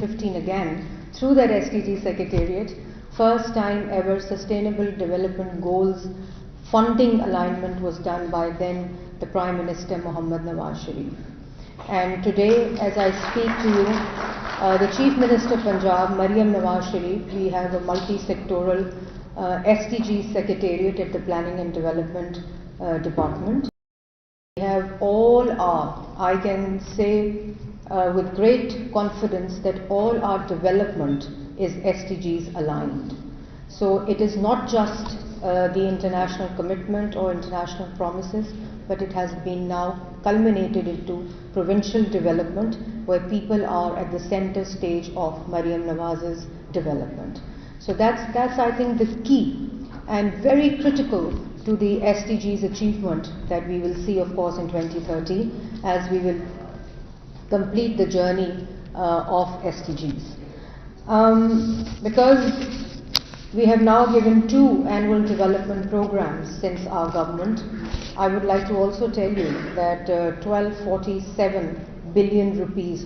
2015 again, through that SDG Secretariat, first time ever Sustainable Development Goals funding alignment was done by then the Prime Minister Mohammad Nawaz Sharif. And today, as I speak to you, the Chief Minister of Punjab, Maryam Sharif, we have a multi-sectoral SDG Secretariat at the Planning and Development Department. We have all our, I can say with great confidence that all our development is SDGs aligned. So it is not just the international commitment or international promises, but it has been now culminated into provincial development, where people are at the center stage of Maryam Nawaz's development. So that's I think the key and very critical to the SDGs achievement that we will see, of course, in 2030, as we will complete the journey of SDGs. Because we have now given 2 annual development programs since our government, I would like to also tell you that 1247 billion rupees,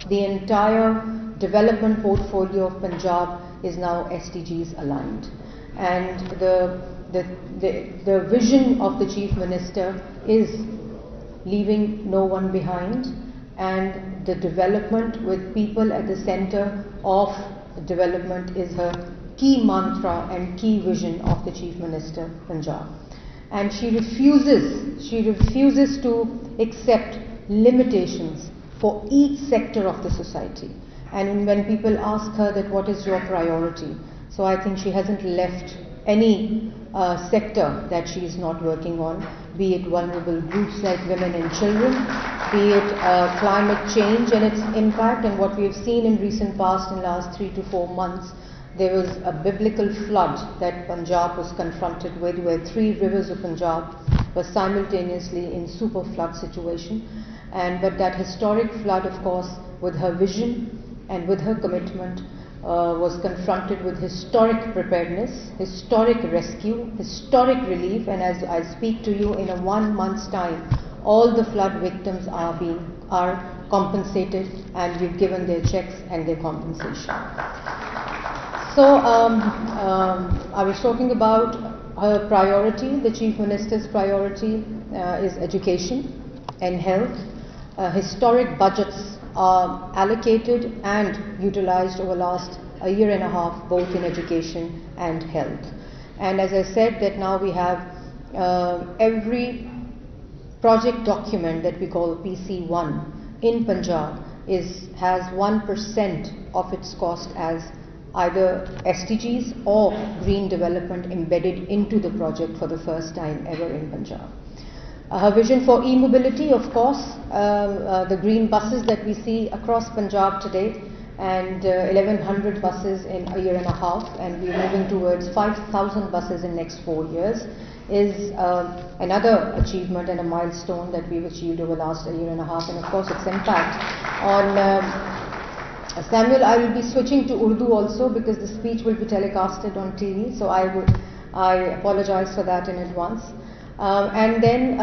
the entire development portfolio of Punjab is now SDGs aligned. And the vision of the Chief Minister is leaving no one behind, and the development with people at the center of development is her key mantra and key vision of the Chief Minister Punjab. And she refuses to accept limitations for each sector of the society. And when people ask her that what is your priority, so I think she hasn't left any sector that she is not working on, be it vulnerable groups like women and children, be it climate change and its impact. And what we have seen in recent past, in last 3 to 4 months, there was a biblical flood that Punjab was confronted with, where 3 rivers of Punjab were simultaneously in super flood situation. But that historic flood, of course, with her vision and with her commitment, was confronted with historic preparedness, historic rescue, historic relief. And as I speak to you, in a 1 month's time, all the flood victims are compensated, and we've given their checks and their compensation. So I was talking about her priority. The Chief Minister's priority is education and health. Historic budgets are allocated and utilized over last a year and a half, both in education and health. And as I said, that now we have every project document that we call PC1 in Punjab has 1% of its cost as either SDGs or green development embedded into the project for the first time ever in Punjab. Her vision for e-mobility, of course, the green buses that we see across Punjab today, and 1100 buses in a year and a half, and we're moving towards 5,000 buses in next 4 years, is another achievement and a milestone that we've achieved over the last a year and a half. And of course its impact on Samuel, I will be switching to Urdu also, because the speech will be telecasted on TV, so I apologize for that in advance. And then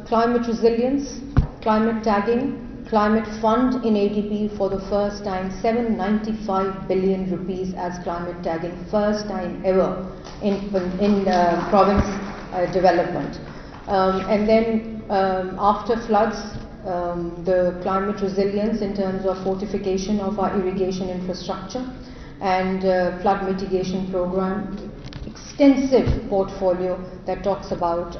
climate resilience, climate tagging, climate fund in ADP for the first time, 795 billion rupees as climate tagging, first time ever in province development. And then after floods, the climate resilience in terms of fortification of our irrigation infrastructure and flood mitigation program, extensive portfolio that talks about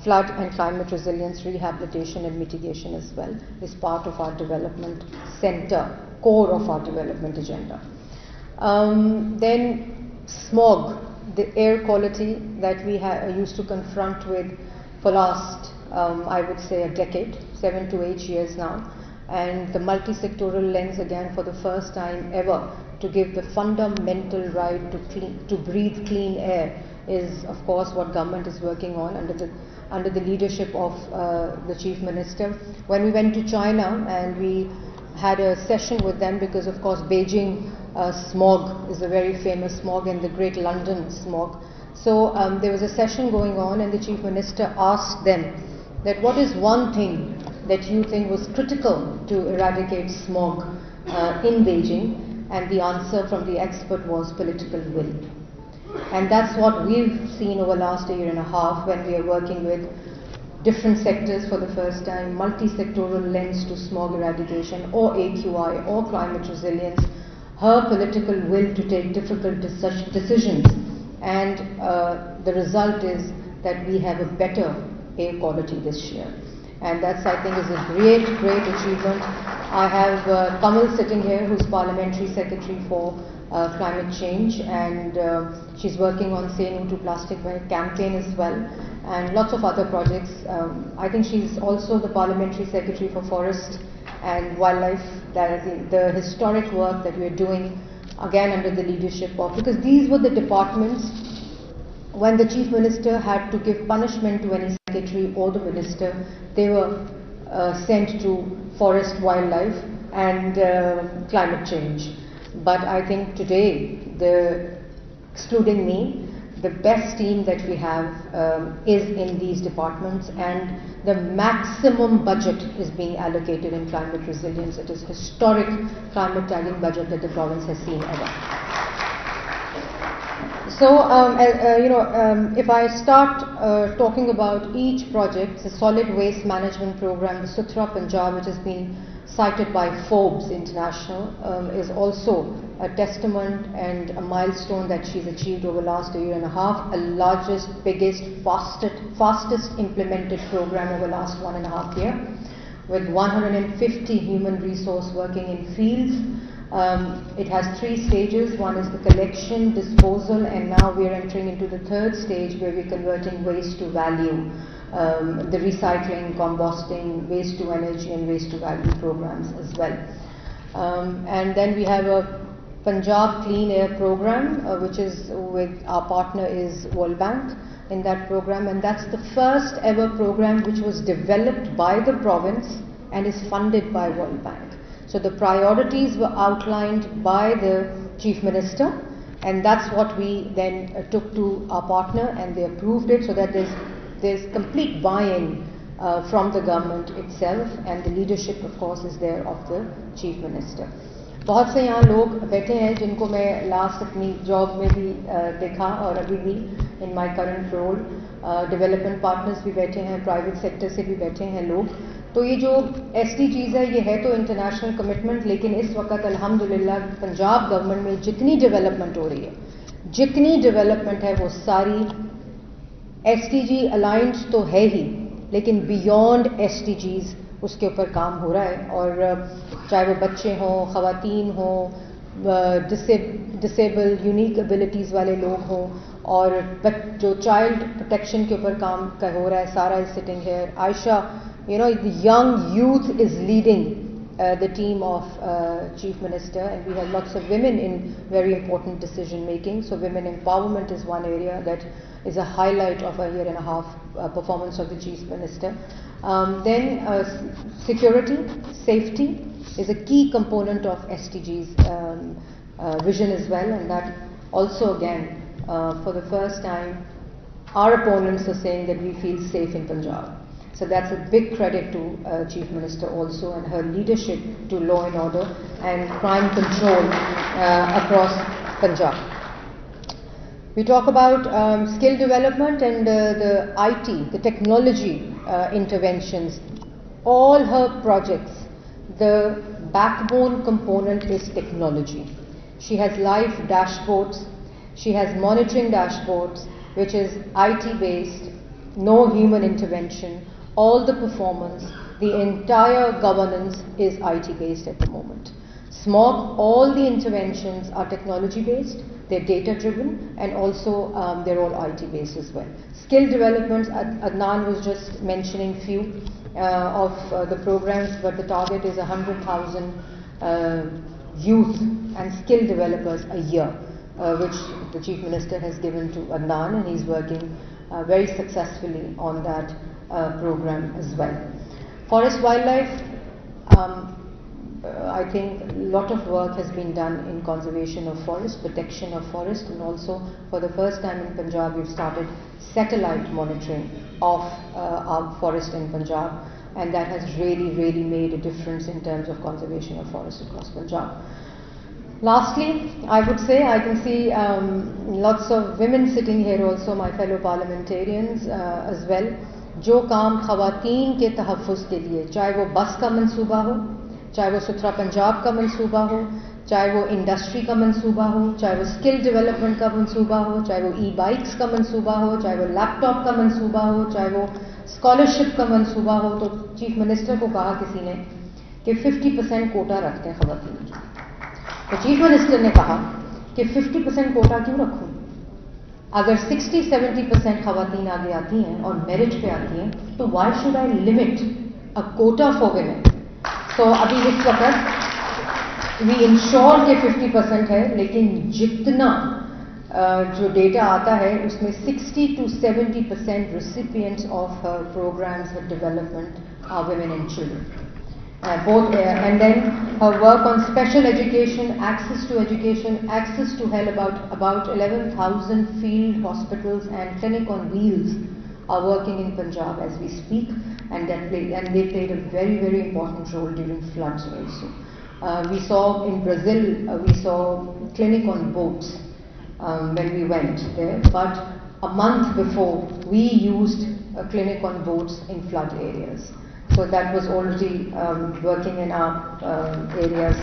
flood and climate resilience, rehabilitation and mitigation as well, is part of our development center, core of our development agenda. Then smog, the air quality that we used to confront with for last, I would say, a decade, 7 to 8 years now, and the multi-sectoral lens again for the first time ever to give the fundamental right to breathe clean air is, of course, what government is working on under the leadership of the Chief Minister. When we went to China and we had a session with them, because of course Beijing smog is a very famous smog, and the Great London smog. So there was a session going on, and the Chief Minister asked them that what is one thing that you think was critical to eradicate smog in Beijing, and the answer from the expert was political will. And that's what we've seen over the last year and a half when we are working with different sectors for the first time, multi-sectoral lens to smog eradication or AQI or climate resilience, her political will to take difficult decisions, and the result is that we have a better air quality this year. And that's, I think, is a great, great achievement. I have Kamal sitting here, who's Parliamentary Secretary for Climate Change, and she's working on Say No to Plastic campaign as well, and lots of other projects. I think she's also the Parliamentary Secretary for Forest and Wildlife, the historic work that we're doing, again under the leadership of, because these were the departments when the Chief Minister had to give punishment to any secretary or the minister, they were sent to Forest, Wildlife and Climate Change. But I think today, excluding me, the best team that we have is in these departments, and the maximum budget is being allocated in climate resilience. It is historic climate tagging budget that the province has seen ever. So, if I start talking about each project, the solid waste management program, the Suthra Punjab, which has been cited by Forbes International, is also a testament and a milestone that she's achieved over the last year and a half, a largest, biggest, fastest implemented program over the last 1.5 years, with 150 human resource working in fields. It has 3 stages. One is the collection, disposal, and now we are entering into the 3rd stage where we're converting waste to value, the recycling, composting, waste to energy and waste to value programs as well. And then we have a Punjab Clean Air program, which is with our partner is World Bank in that program, and that's the first ever program which was developed by the province and is funded by World Bank. So the priorities were outlined by the Chief Minister, and that's what we then took to our partner, and they approved it, so that there's complete buy-in from the government itself, and the leadership of course is there of the Chief Minister. बहुत से यहाँ लोग बैठे हैं जिनको मैं last अपनी job में भी देखा और अभी भी in my current role, development partners भी बैठे हैं, प्राइवेट सेक्टर से भी बैठे हैं लोग. तो ये जो SDGs है, ये है तो इंटरनेशनल कमिटमेंट, लेकिन इस वक्त अल्हम्दुलिल्लाह पंजाब गवर्नमेंट में जितनी डेवलपमेंट हो रही है, जितनी डेवलपमेंट है वो सारी SDG अलाइंड तो है ही, लेकिन बियॉन्ड SDGs उसके ऊपर काम हो रहा है. और चाहे वो बच्चे हों, ख़वातीन हों, डिसेबल यूनिक एबिलिटीज़ वाले लोग हों, और जो चाइल्ड प्रोटेक्शन के ऊपर काम हो रहा है, सारा is sitting here, Ayesha, the young youth is leading the team of Chief Minister, and we have lots of women in very important decision making. So women empowerment is one area that is a highlight of a 1.5 year performance of the Chief Minister. Then security, safety is a key component of SDG's vision as well, and that also again for the first time our opponents are saying that we feel safe in Punjab. So that's a big credit to Chief Minister also, and her leadership to law and order and crime control across Punjab. We talk about skill development and the IT, the technology interventions. All her projects, the backbone component is technology. She has live dashboards, she has monitoring dashboards, which is IT based, no human intervention. All the performance, the entire governance is IT based at the moment. Smog, all the interventions are technology based, they're data driven, and also they're all IT based as well. Skill developments, Adnan was just mentioning few of the programs, but the target is 100,000 youth and skill developers a year, which the Chief Minister has given to Adnan, and he's working very successfully on that program as well. Forest wildlife, I think a lot of work has been done in conservation of forest, protection of forest, and also for the first time in Punjab we've started satellite monitoring of our forest in Punjab. and that has really made a difference in terms of conservation of forests across Punjab. Lastly, I would say I can see lots of women sitting here also, my fellow parliamentarians as well. जो काम ख़वातीन के तहफ़्फ़ुज़ के लिए, चाहे वो बस का मंसूबा हो, चाहे वो सुथरा पंजाब का मंसूबा हो, चाहे वो इंडस्ट्री का मंसूबा हो, चाहे वो स्किल डेवलपमेंट का मंसूबा हो, चाहे वो ई-बाइक्स का मंसूबा हो, चाहे वो लैपटॉप का मंसूबा हो, चाहे वो स्कॉलरशिप का मंसूबा हो, तो चीफ मिनिस्टर को कहा किसी ने कि 50% कोटा रखते हैं ख़वातीन की। तो चीफ मिनिस्टर ने कहा कि 50% कोटा क्यों रखूं? अगर 60-70% ख़वातीन आगे आती हैं और मेरिट पे आती हैं, तो why should I limit a quota for women? So अभी इस वक्त we ensure के 50% है, लेकिन जितना जो डेटा आता है उसमें 60-70% recipients of her programs, her development are women and children. And then her work on special education, access to health, about 11,000 field hospitals and clinic on wheels are working in Punjab as we speak, and they played a very important role during floods also. We saw in Brazil, we saw clinic on boats when we went there, but a month before we used a clinic on boats in flood areas. So that was already working in our areas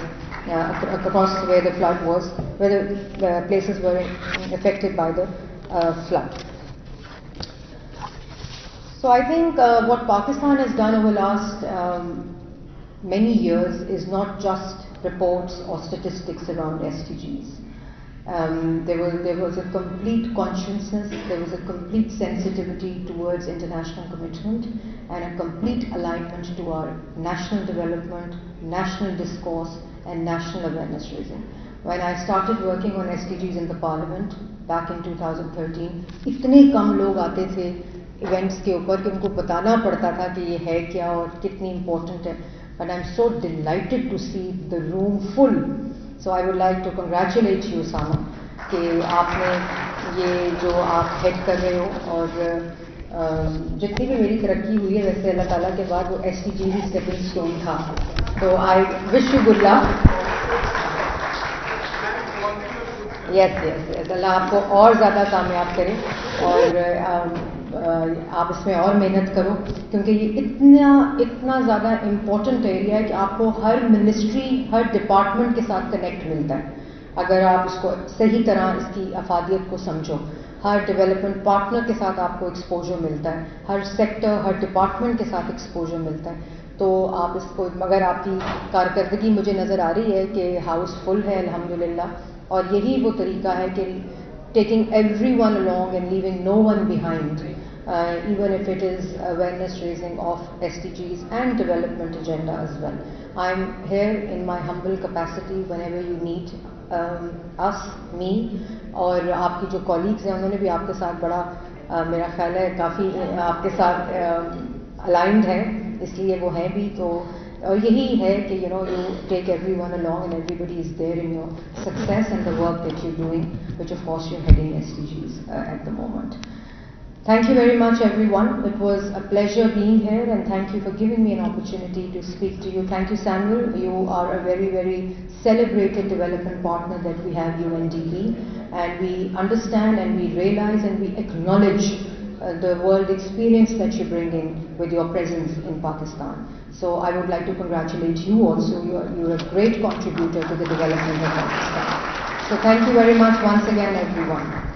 across where the flood was, where the places were affected by the flood. So I think what Pakistan has done over the last many years is not just reports or statistics around SDGs. There was a complete consciousness, there was a complete sensitivity towards international commitment and a complete alignment to our national development, national discourse and national awareness raising. When I started working on SDGs in the parliament back in 2013, इतने कम लोग आते थे events के ऊपर कि उनको बताना पड़ता था कि ये है क्या और कितनी important है. But I'm so delighted to see the room full. So I would like to congratulate you, Sama, कि आपने ये जो आप हेड कर रहे हो और जितनी भी मेरी तरक्की हुई है वैसे अल्लाह ताला के बाद वो SDG ही स्टेपिंग स्टोन था. तो I wish you good luck. Yes Allah आपको और ज़्यादा कामयाब करे और आप इसमें और मेहनत करो, क्योंकि ये इतना ज़्यादा इम्पोर्टेंट एरिया है कि आपको हर मिनिस्ट्री, हर डिपार्टमेंट के साथ कनेक्ट मिलता है अगर आप इसको सही तरह इसकी अफादियत को समझो. हर डेवलपमेंट पार्टनर के साथ आपको एक्सपोजर मिलता है, हर सेक्टर, हर डिपार्टमेंट के साथ एक्सपोजर मिलता है. तो आप इसको, मगर आपकी कारकर्दगी मुझे नज़र आ रही है कि हाउस फुल है अल्हम्दुलिल्लाह, और यही वो तरीका है कि taking everyone along and leaving no one behind, even if it is awareness raising of SDGs and development agenda as well. I'm here in my humble capacity whenever you need us, me, और आपकी जो colleagues हैं उन्होंने भी आपके साथ बड़ा मेरा ख्याल है काफ़ी आपके साथ aligned है, इसलिए वो हैं भी. तो और यही है कि you take everyone along and everybody is there in your success and the work that you're doing, which of course you're heading SDGs at the moment. Thank you very much everyone. It was a pleasure being here and thank you for giving me an opportunity to speak to you. Thank you Samuel, you are a very celebrated development partner that we have, UNDP, and we understand and we realize and we acknowledge the world experience that you bring in with your presence in Pakistan. So I would like to congratulate you also. You're a great contributor to the development of Pakistan. So thank you very much once again everyone.